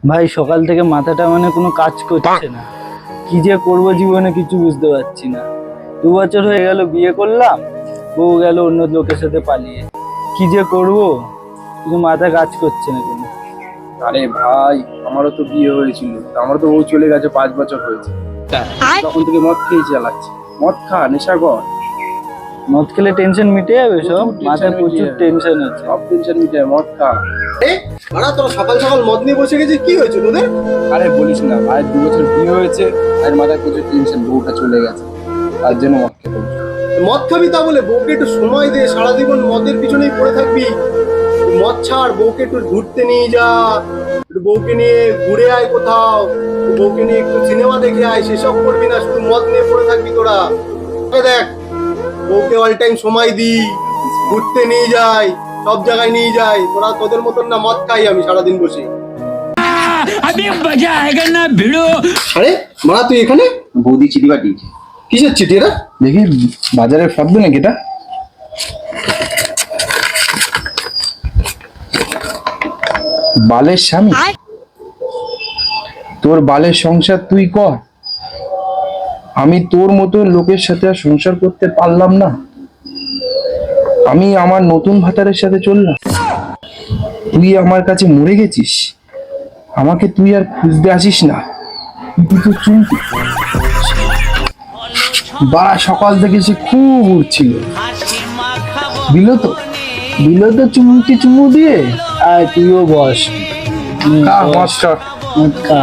ভাই সকাল থেকে মাথাটা মানে কোনো কাজ করছে না। কি যে করব জীবনে কিছু বুঝতে পারছি না। 2 বছর হয়ে গেল বিয়ে করলাম, বউ গেল অন্য লোকের সাথে পালিয়ে। কি যে করব কিছু মাথা কাজ করছে না কোনো। আরে ভাই, আমারও তো বিয়ে হয়েছিল, আমারও তো বউ চলে গেছে, 5 বছর হয়েছে। তখন থেকে মদ খেয়ে চালাচ্ছে। মদ খা, নেশা কর। মদ খেলে টেনশন মিটে যাবে সব? প্রচুর মাথায় tension প্রচুর মিটিয়ে যাবে। টেনশন আছে। সব টেনশন মিটে মদ খা। আরে তোরা সকাল সকাল মদ নিয়ে বসে গেছিস, কি হয়েছে তোদের? আরে বলিস না ভাই, 2 বছর বিয়ে হয়েছে, আর মাথায় প্রচুর টেনশন, বউটা চলে গেছে, তার জন্য মদ খেতে হচ্ছে। মদ খাবি তা বলে বউকে একটু সময় দে, সারা জীবন মদের পিছনেই পড়ে থাকবি? মদ ছাড়, বউকে একটু ঘুরতে নিয়ে যা, একটু বউকে নিয়ে ঘুরে আয় কোথাও, বউকে নিয়ে একটু সিনেমা দেখে আয়। সেসব করবি না, শুধু মদ নিয়ে পড়ে থাকবি তোরা। দেখ, বউকে অল টাইম সময় দি, ঘুরতে নিয়ে যাই, সব জায়গায় নিয়ে যাই। তোদের মতন না মদ খাই আমি সারাদিন বসে। अभी मजा आएगा ना भिड़ो। আরে মারা, তুই এখানে? বৌদি চিঠি পাঠিয়েছে। কিসের চিঠি এটা? দেখি বাজারের ফর্দ নাকি এটা। বালের স্বামী, তোর বালের সংসার তুই কর, আমি তোর মতো লোকের সাথে আর সংসার করতে পারলাম না। আমি আমার নতুন ভাতারের সাথে চললাম, তুই আমার কাছে মরে গেছিস, আমাকে তুই আর খুঁজতে আসিস না। তুই তো চুমকি বাড়া, সকাল থেকে সে খুব উঠছিল, দিল তো চুমুটি চুমু দিয়ে। আর তুইও বস। খা, মদ খা। মদ খা।